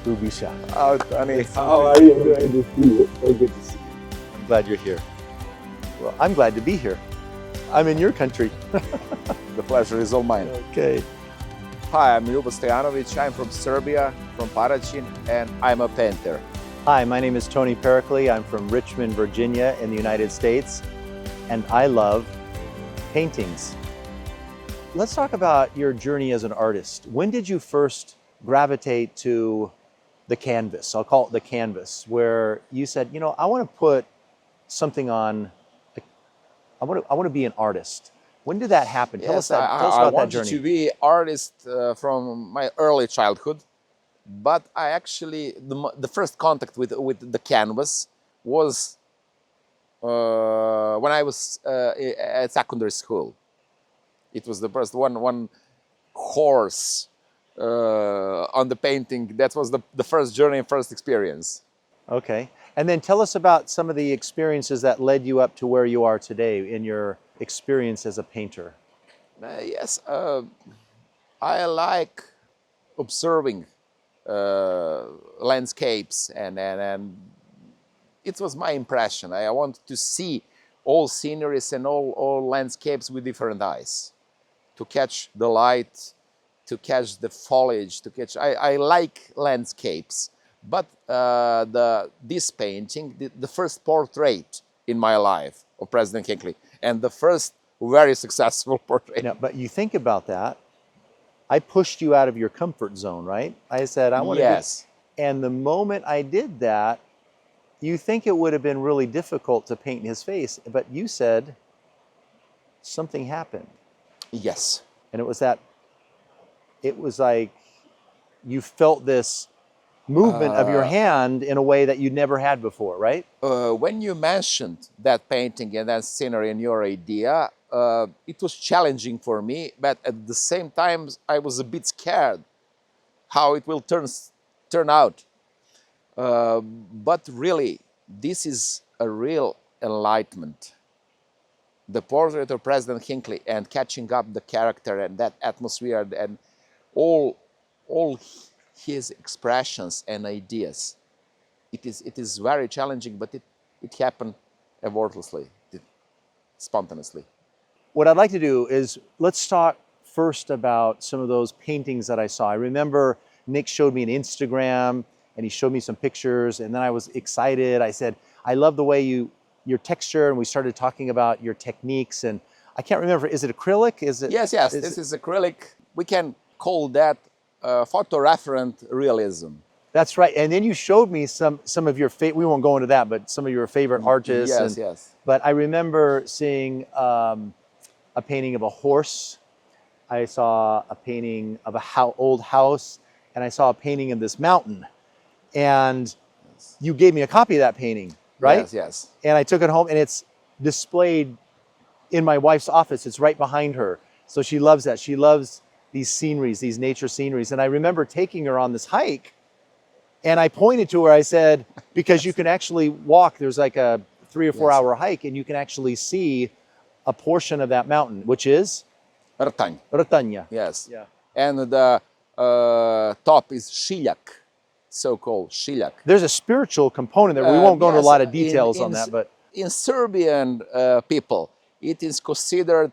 Rubisha. Oh, Tony, How are you? Good to see you. Very good to see you. I'm glad you're here. Well, I'm glad to be here. I'm in your country. the pleasure is all mine. Okay. Hi, I'm Ljubo Stojanovic. I'm from Serbia, from Paraćin, and I'm a painter. Hi, my name is Tony Pericles. I'm from Richmond, Virginia in the United States, and I love paintings. Let's talk about your journey as an artist. When did you first gravitate to the canvas? I'll call it the canvas, where you said, you know, I want to put something on, I want to be an artist. When did that happen? Tell us Yes, about that journey. I wanted to be artist from my early childhood, but I actually, the first contact with the canvas was when I was at secondary school. It was the first one horse on the painting. That was the first journey and first experience. Okay. And then tell us about some of the experiences that led you up to where you are today in your experience as a painter. Yes, I like observing landscapes, and it was my impression. I wanted to see all sceneries and all landscapes with different eyes, to catch the light, to catch the foliage, to catch. I like landscapes, but this painting, the first portrait in my life of President Hinkley, and the first very successful portrait. Now, but you think about that, I pushed you out of your comfort zone, right? I said, I want to. Yes. And the moment I did that, you think it would have been really difficult to paint his face, but you said something happened. Yes. And it was like you felt this movement of your hand in a way that you never had before, right? When you mentioned that painting and that scenery and your idea, it was challenging for me, but at the same time, I was a bit scared how it will turn out. But really, this is a real enlightenment. The portrait of President Hinkley and catching up the character and that atmosphere and all his expressions and ideas. It is very challenging, but it happened effortlessly, spontaneously. What I'd like to do is let's talk first about some of those paintings that I saw. I remember Nick showed me an Instagram and he showed me some pictures, and then I was excited. I said, I love the way your texture, and we started talking about your techniques, and I can't remember, is it acrylic? Is it? Yes, this is acrylic. We can call that photoreferent realism. That's right. And then you showed me some of your we won't go into that, but some of your favorite artists. Yes, yes. But I remember seeing a painting of a horse. I saw a painting of a old house, and I saw a painting of this mountain. And you gave me a copy of that painting, right? Yes, yes. And I took it home, and it's displayed in my wife's office. It's right behind her. So she loves that. She loves these sceneries, these nature sceneries. And I remember taking her on this hike, and I pointed to her. I said, because you can actually walk, there's like a 3 or 4 hour hike, and you can actually see a portion of that mountain, which is? Rtanja. Yes. Yeah. And the top is Šiljak, so-called Šiljak. There's a spiritual component there. We won't go into a lot of details on that, but in Serbian people, it is considered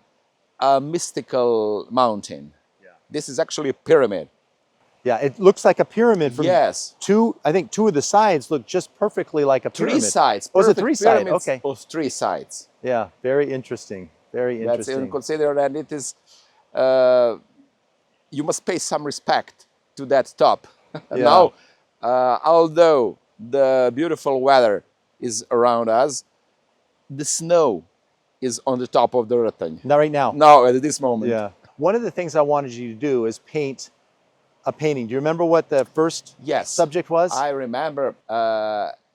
a mystical mountain. Yeah. This is actually a pyramid. Yeah, it looks like a pyramid from I think two of the sides look just perfectly like a pyramid. 3 sides. Oh, it's a 3 side, okay. Of 3 sides. Yeah, very interesting. Very interesting. That's considered, and it is, you must pay some respect to that top. Yeah. Now, although the beautiful weather is around us, the snow is on the top of the Rtanja. Not right now. No, at this moment. Yeah. One of the things I wanted you to do is paint a painting. Do you remember what the first subject was? I remember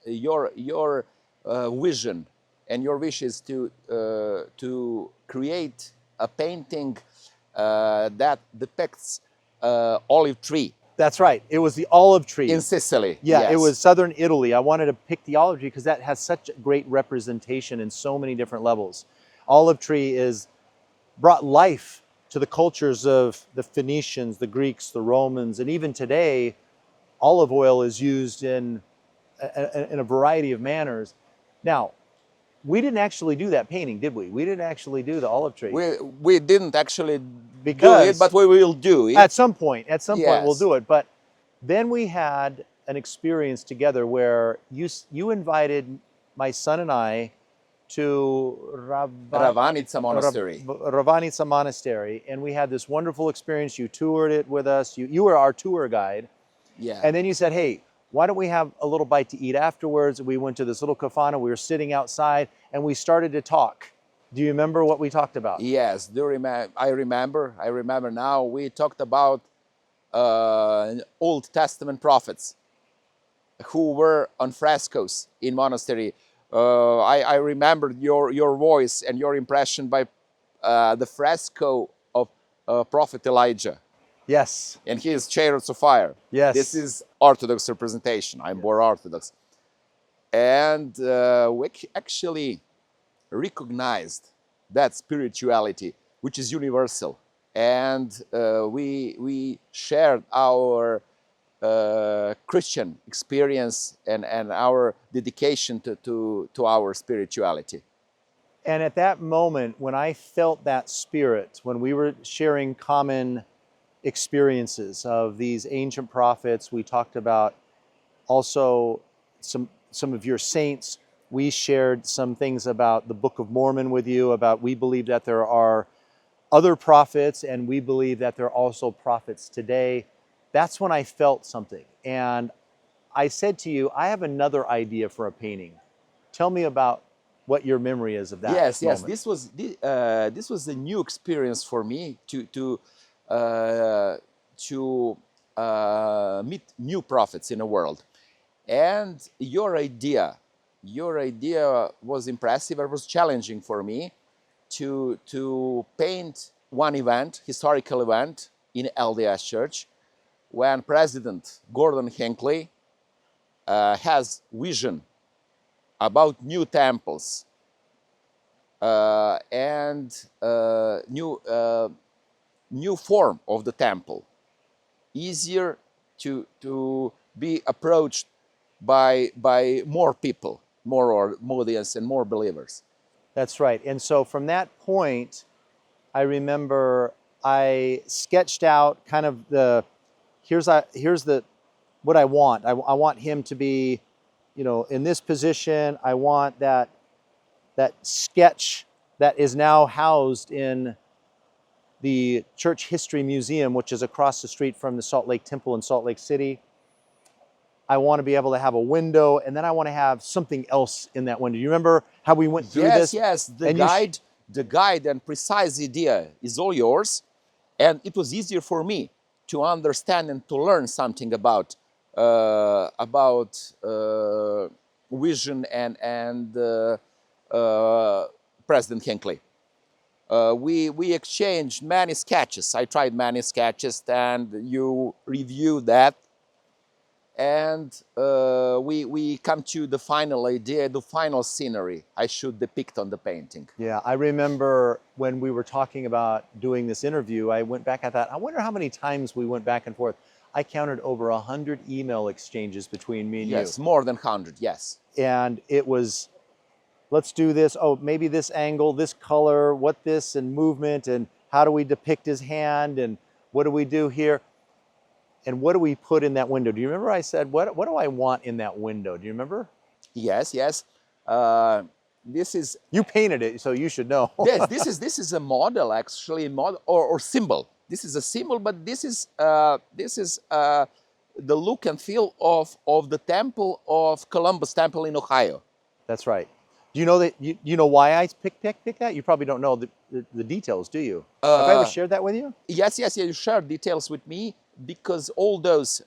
your vision, and your wish is to create a painting that depicts olive tree. That's right. It was the olive tree. In Sicily. Yeah, yes. It was southern Italy. I wanted to pick the olive tree because that has such great representation in so many different levels. Olive tree brought life to the cultures of the Phoenicians, the Greeks, the Romans, and even today, olive oil is used in a variety of manners. Now, we didn't actually do that painting, did we? We didn't actually do the olive tree. We didn't actually do Because it, but we will do it. at some point we'll Yes. do it. But then we had an experience together where you invited my son and I to Ravanica Monastery. Ravanica Monastery, and we had this wonderful experience. You toured it with us. You were our tour guide. Yeah. And then you said, hey, why don't we have a little bite to eat afterwards? We went to this little kafana. We were sitting outside and we started to talk. Do you remember what we talked about? Yes, I remember. I remember now. We talked about Old Testament prophets who were on frescoes in monastery. I remembered your voice and your impression by the fresco of Prophet Elijah. Yes. And his chariots of fire. Yes. This is Orthodox representation. I'm more Orthodox. And we actually recognized that spirituality, which is universal. And we shared our Christian experience and our dedication to our spirituality. And at that moment, when I felt that spirit, when we were sharing common experiences of these ancient prophets, we talked about also some of your saints. We shared some things about the Book of Mormon with you, about we believe that there are other prophets and we believe that there are also prophets today. That's when I felt something. And I said to you, I have another idea for a painting. Tell me about what your memory is of that Yes, moment. this was a new experience for me to meet new prophets in the world. And your idea was impressive. It was challenging for me to paint one event, historical event in LDS Church, when President Gordon Hinkley has vision about new temples and new form of the temple, easier to be approached by more people, more audience and more believers. That's right. And so from that point, I remember I sketched out kind of here's what I want. I want him to be, in this position. I want that sketch that is now housed in the Church History Museum, which is across the street from the Salt Lake Temple in Salt Lake City. I want to be able to have a window, and then I want to have something else in that window. You remember how we went through this? Yes, the guide and precise idea is all yours, and it was easier for me to understand and to learn something about vision and President Hinkley. We exchanged many sketches. I tried many sketches, and you reviewed that. And we come to the final idea, the final scenery I should depict on the painting. Yeah, I remember when we were talking about doing this interview, I went back, I thought, I wonder how many times we went back and forth. I counted over 100 email exchanges between me and you. Yes, more than 100, yes. And it was, let's do this, oh, maybe this angle, this color, what this, and movement, and how do we depict his hand, and what do we do here? And what do we put in that window? Do you remember I said, what do I want in that window? Do you remember? Yes. This is... You painted it, so you should know. Yes, this is a model, actually, or symbol. This is a symbol, but this is the look and feel of the temple of Columbus Temple in Ohio. That's right. Do you know that? You know why I picked that? You probably don't know the details, do you? Have I ever shared that with you? Yes. You shared details with me, because all those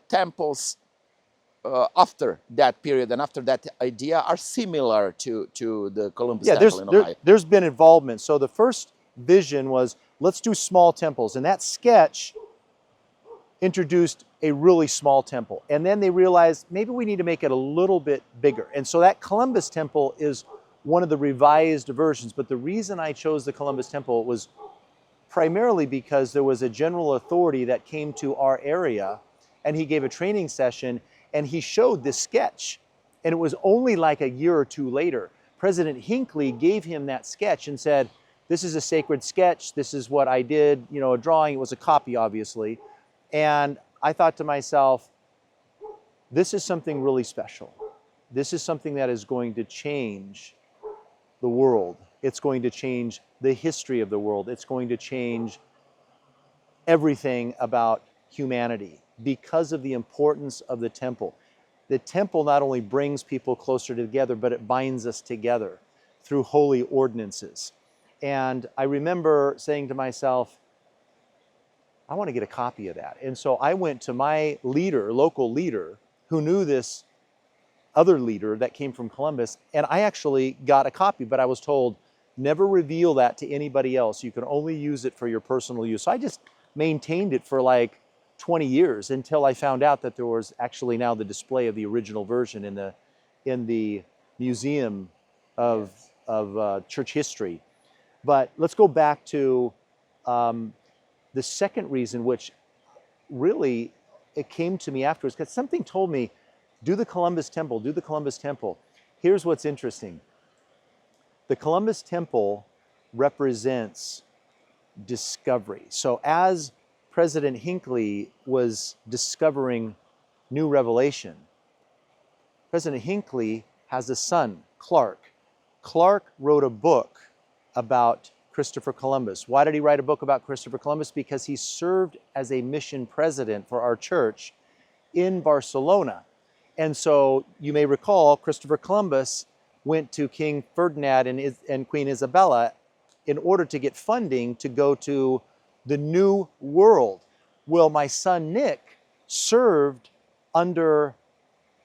temples after that period and after that idea are similar to the Columbus Temple in Ohio. There's been involvement. So the first vision was, let's do small temples. And that sketch introduced a really small temple. And then they realized maybe we need to make it a little bit bigger. And so that Columbus Temple is one of the revised versions. But the reason I chose the Columbus Temple was primarily because there was a general authority that came to our area, and he gave a training session, and he showed this sketch. And it was only like a year or two later, President Hinkley gave him that sketch and said, this is a sacred sketch, this is what I did, you know, a drawing. It was a copy, obviously. And I thought to myself, this is something really special. This is something that is going to change the world. It's going to change the history of the world. It's going to change everything about humanity because of the importance of the temple. The temple not only brings people closer together, but it binds us together through holy ordinances. And I remember saying to myself, I want to get a copy of that. And so I went to my leader, local leader, who knew this other leader that came from Columbus, and I actually got a copy, but I was told, never reveal that to anybody else. You can only use it for your personal use. So I just maintained it for like 20 years until I found out that there was actually now the display of the original version in the Museum of Church History. But let's go back to the second reason, which really it came to me afterwards, because something told me, do the Columbus Temple, do the Columbus Temple. Here's what's interesting. The Columbus Temple represents discovery. So as President Hinkley was discovering new revelation, President Hinkley has a son, Clark. Clark wrote a book about Christopher Columbus. Why did he write a book about Christopher Columbus? Because he served as a mission president for our church in Barcelona. And so you may recall Christopher Columbus went to King Ferdinand and Queen Isabella in order to get funding to go to the New World. Well, my son Nick served under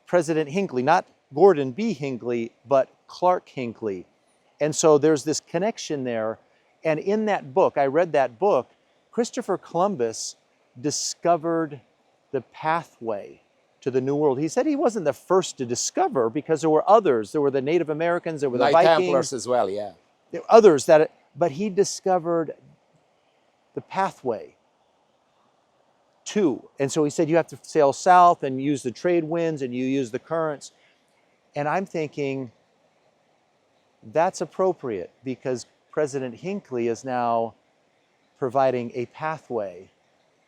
President Hinkley, not Gordon B. Hinckley, but Clark Hinkley. And so there's this connection there. And in that book, I read that book, Christopher Columbus discovered the pathway to the New World. He said he wasn't the first to discover, because there were others. There were the Native Americans, there were the Vikings. Templars as well, yeah. There were others but he discovered the pathway to. And so he said you have to sail south and use the trade winds and you use the currents. And I'm thinking that's appropriate, because President Hinkley is now providing a pathway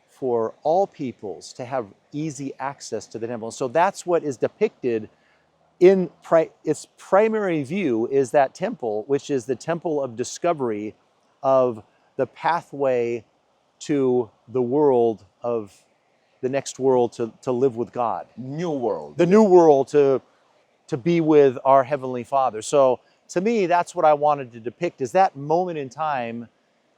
for all peoples to have easy access to the temple. So that's what is depicted in its primary view, is that temple, which is the temple of discovery of the pathway to the world of the next world to live with God. New world. The new world to be with our Heavenly Father. So to me, that's what I wanted to depict, is that moment in time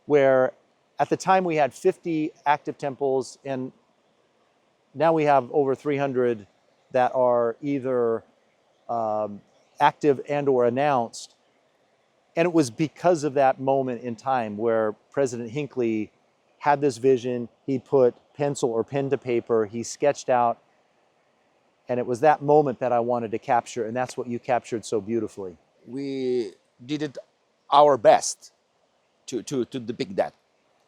where at the time we had 50 active temples, and now we have over 300 that are either active and or announced. And it was because of that moment in time where President Hinkley had this vision, he put pencil or pen to paper, he sketched out, and it was that moment that I wanted to capture, and that's what you captured so beautifully. We did it our best to depict that.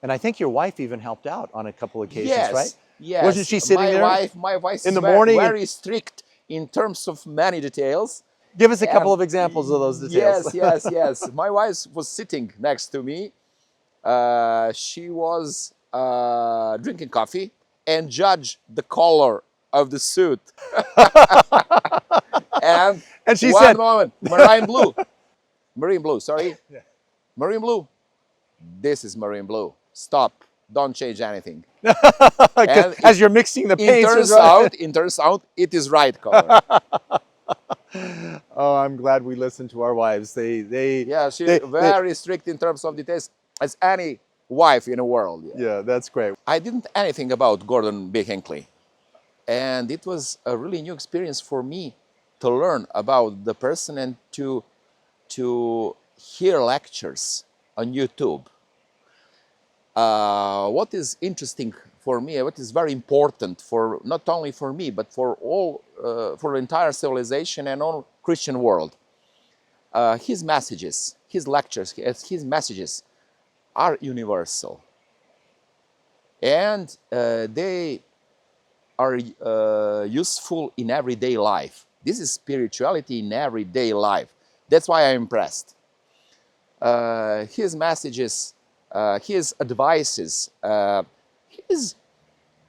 And I think your wife even helped out on a couple occasions, Yes, right? yes. Wasn't she sitting there? My wife in is the morning very strict in terms of many details. Give us a couple of examples of those details. Yes. My wife was sitting next to me. She was drinking coffee and judged the color of the suit. and she one said, moment, marine blue. Marine blue, sorry. Yeah. Marine blue. This is marine blue. Stop. Don't change anything. As you're mixing the paints. It turns out it is right color. Oh, I'm glad we listened to our wives. She's very strict in terms of details, as any wife in the world. Yeah, that's great. I didn't know anything about Gordon B. Hinckley, and it was a really new experience for me to learn about the person and to hear lectures on YouTube. What is interesting for me, what is very important for not only for me but for all, for the entire civilization and all Christian world, his messages, his lectures, his messages are universal. and they are useful in everyday life. This is spirituality in everyday life. That's why I'm impressed. His messages, his advices, his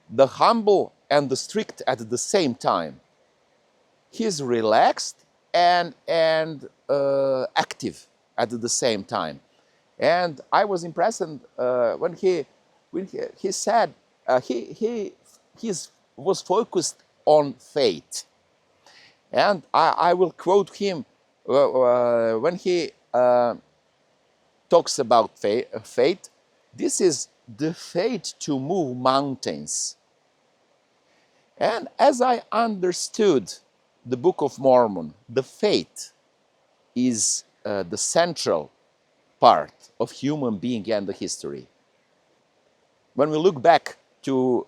the humble and the strict at the same time. He's relaxed and active at the same time. And I was impressed when he said he was focused on faith. And I will quote him when he talks about faith. This is the faith to move mountains. And as I understood the Book of Mormon, the faith is the central part of human being and the history. When we look back to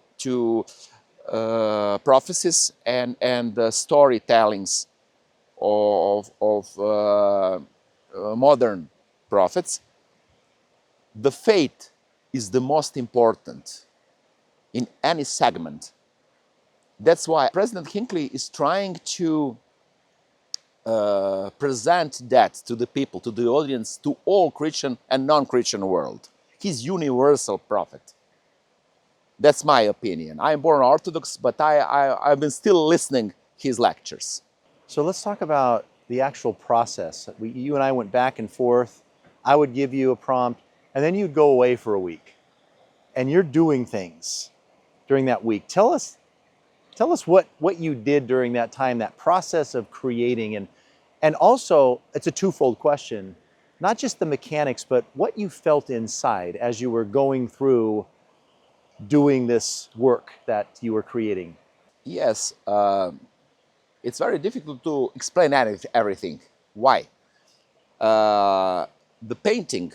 prophecies and storytellings of modern prophets, the faith is the most important in any segment. That's why President Hinkley is trying to present that to the people, to the audience, to all Christian and non-Christian world. He's universal prophet. That's my opinion. I'm born Orthodox, but I've been still listening his lectures. So let's talk about the actual process. You and I went back and forth. I would give you a prompt, and then you'd go away for a week. And you're doing things during that week. Tell us what you did during that time, that process of creating. And also, it's a twofold question, not just the mechanics, but what you felt inside as you were going through doing this work that you were creating. Yes, it's very difficult to explain everything. Why? The painting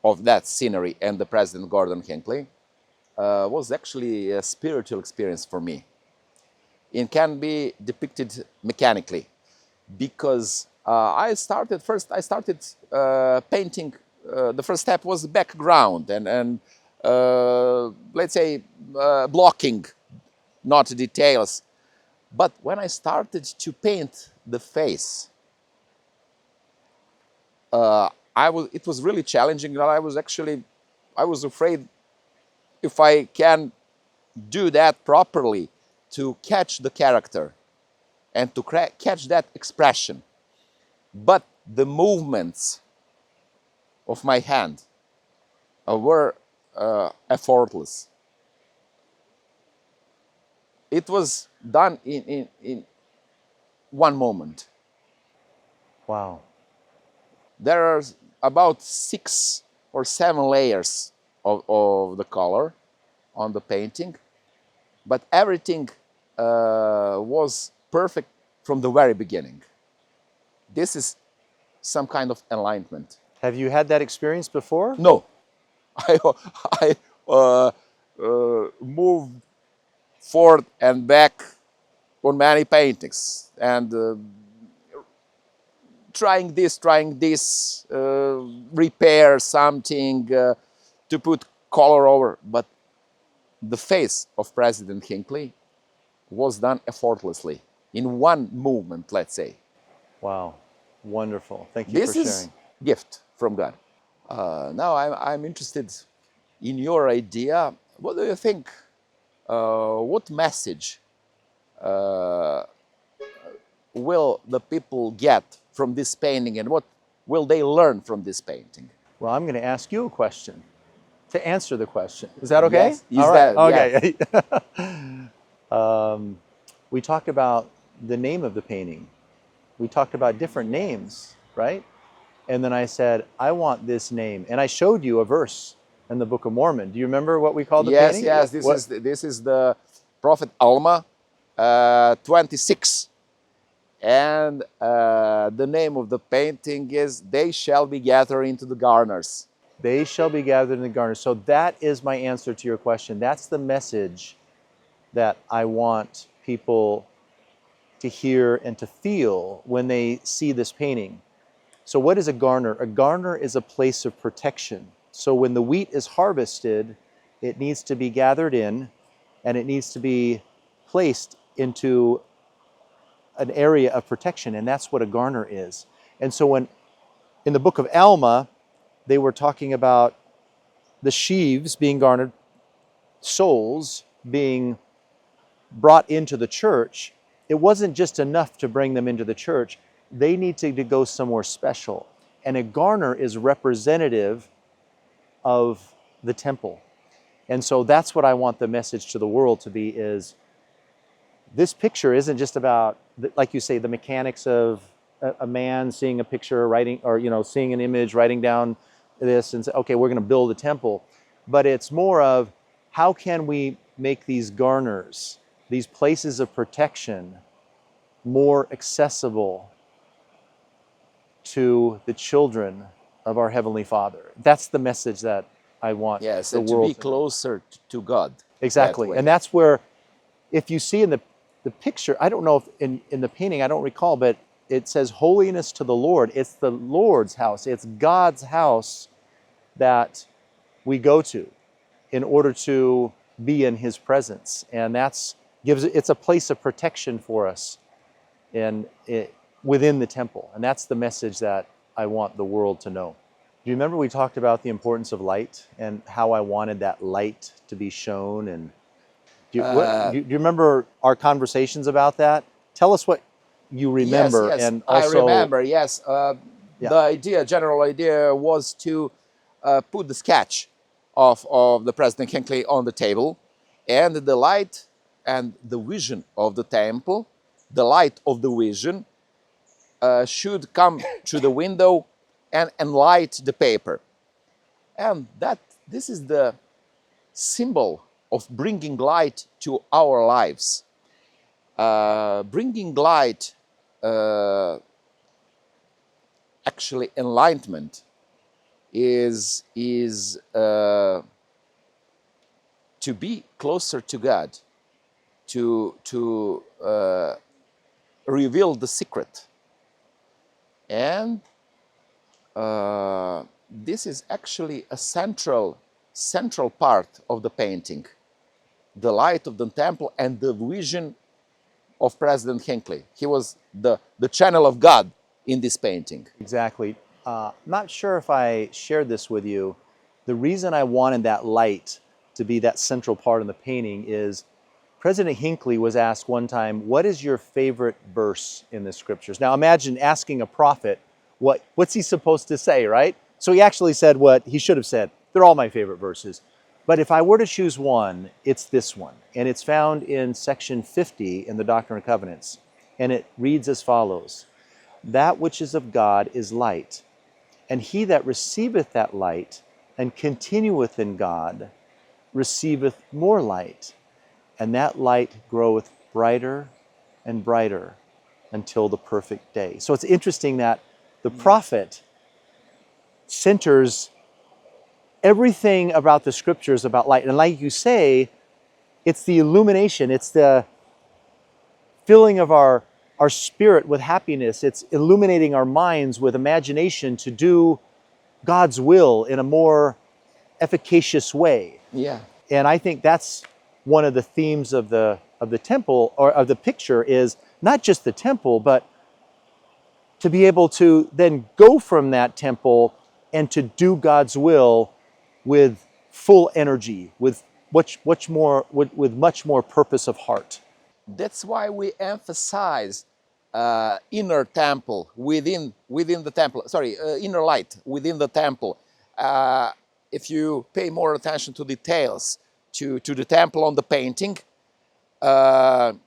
of that scenery and the President Gordon Hinckley was actually a spiritual experience for me. It can be depicted mechanically because I started painting. The first step was the background and let's say blocking, not details. But when I started to paint the face, it was really challenging. I was afraid if I can do that properly to catch the character and to catch that expression. But the movements of my hand were effortless. It was done in one moment. Wow. There are about 6 or 7 layers of the color on the painting, but everything was perfect from the very beginning. This is some kind of enlightenment. Have you had that experience before? No. I moved forward and back on many paintings and trying this, repair something, to put color over. But the face of President Hinckley was done effortlessly in one movement, let's say. Wow, wonderful. Thank you for sharing. This is gift from God. Now I'm interested in your idea. What do you think? What message will the people get from this painting, and what will they learn from this painting? Well, I'm going to ask you a question to answer the question. Is that okay? Yes. All right. Okay. Yeah. We talked about the name of the painting. We talked about different names, right? And then I said, I want this name. And I showed you a verse in the Book of Mormon. Do you remember what we called the painting? Yes. This is the Prophet Alma 26. And the name of the painting is They Shall Be Gathered into the Garners. They shall be gathered in the garners. So that is my answer to your question. That's the message that I want people to hear and to feel when they see this painting. So what is a garner? A garner is a place of protection. So when the wheat is harvested, It needs to be gathered in, and it needs to be placed into an area of protection, and that's what a garner is. And so when in the book of Alma, they were talking about the sheaves being garnered, souls being brought into the church. It wasn't just enough to bring them into the church. They need to go somewhere special. And a garner is representative of the temple. And so that's what I want the message to the world to be, is this picture isn't just about, like you say, the mechanics of a man seeing a picture, writing, or seeing an image, writing down this and say, okay, we're going to build a temple. But it's more of, how can we make these garners, these places of protection, more accessible to the children of our Heavenly Father? That's the message that I want the and world to be closer to God. Exactly. And that's where, if you see in the picture, I don't know if in the painting, I don't recall, but it says holiness to the Lord. It's the Lord's house. It's God's house that we go to in order to be in His presence. And it's a place of protection for us within the temple. And that's the message that I want the world to know. Do you remember we talked about the importance of light and how I wanted that light to be shown? And do you remember our conversations about that? Tell us what you remember. Yes, and also, I remember, yes. The general idea was to put the sketch of the President Hinkley on the table, and the light and the vision of the temple, the light of the vision should come through the window and enlight the paper. And this is the symbol of bringing light to our lives. Bringing light, actually enlightenment, is to be closer to God, to reveal the secret. And this is actually a central part of the painting. The light of the temple and the vision of President Hinkley. He was the channel of God in this painting. Exactly. Not sure if I shared this with you. The reason I wanted that light to be that central part of the painting is President Hinkley was asked one time, what is your favorite verse in the scriptures? Now imagine asking a prophet, what's he supposed to say, right? So he actually said what he should have said. They're all my favorite verses. But if I were to choose one, it's this one. And it's found in section 50 in the Doctrine and Covenants. And it reads as follows: that which is of God is light, and he that receiveth that light and continueth in God receiveth more light, and that light groweth brighter and brighter until the perfect day. So it's interesting that the prophet centers everything about the scriptures about light. And like you say, it's the illumination, it's the filling of our spirit with happiness. It's illuminating our minds with imagination to do God's will in a more efficacious way. Yeah. And I think that's one of the themes of the temple, or of the picture, is not just the temple, but to be able to then go from that temple and to do God's will with full energy, with much more purpose of heart. That's why we emphasize inner temple within the temple. Inner light within the temple. If you pay more attention to details, to the temple on the painting, the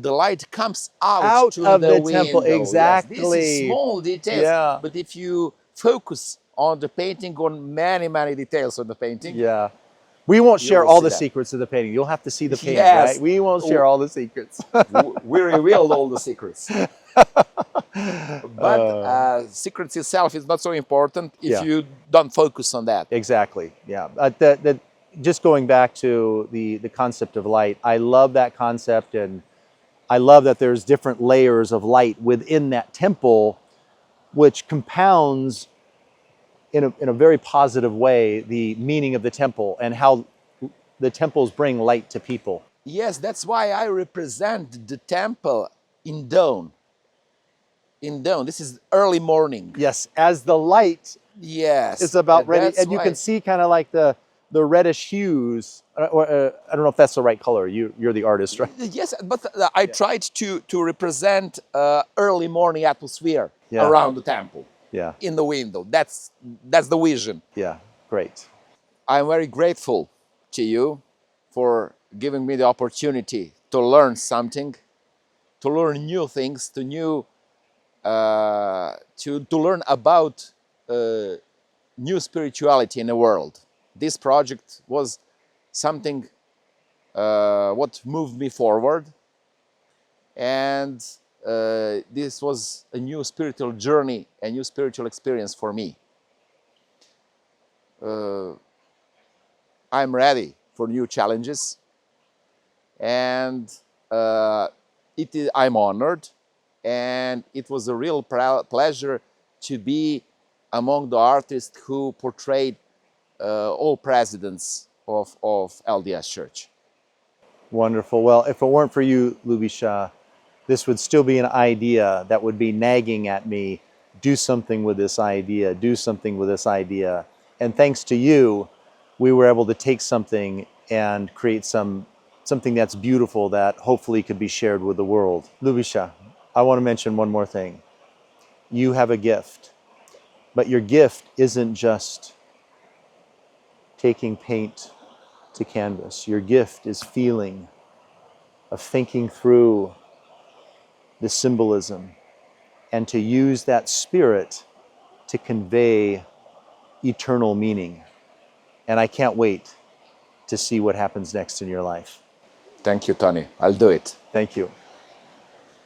light comes out to of the window. temple. Exactly. Yes, this is small details. Yeah. But if you focus on the painting, on many details on the painting. Yeah. We won't share all the that. secrets of the painting. You'll have to see the painting, Yes. right? We won't share all the secrets. We revealed all the secrets. But secrets itself is not so important if you don't focus on that. Exactly, yeah. Just going back to the concept of light, I love that concept, and I love that there's different layers of light within that temple, which compounds in a very positive way the meaning of the temple and how the temples bring light to people. Yes, that's why I represent the temple in dawn. In dawn, this is early morning. Yes, as the light Yes, is about ready, that's and you why. can see kind of like the reddish hues. I don't know if that's the right color. You're the artist, right? Yes, but I tried to represent early morning atmosphere Yeah. around the temple Yeah, in the window. That's the vision. yeah, great. I'm very grateful to you for giving me the opportunity to learn something, to learn new things, to learn about new spirituality in the world. This project was something what moved me forward, and this was a new spiritual journey, a new spiritual experience for me. I'm ready for new challenges, and I'm honored, and it was a real pleasure to be among the artists who portrayed all presidents of LDS Church. Wonderful. Well, if it weren't for you, Lubisha, this would still be an idea that would be nagging at me. Do something with this idea. Do something with this idea. And thanks to you, we were able to take something and create something that's beautiful that hopefully could be shared with the world. Lubisha, I want to mention one more thing. You have a gift, but your gift isn't just taking paint to canvas. Your gift is feeling, of thinking through the symbolism, and to use that spirit to convey eternal meaning. And I can't wait to see what happens next in your life. Thank you, Tony. I'll do it. Thank you.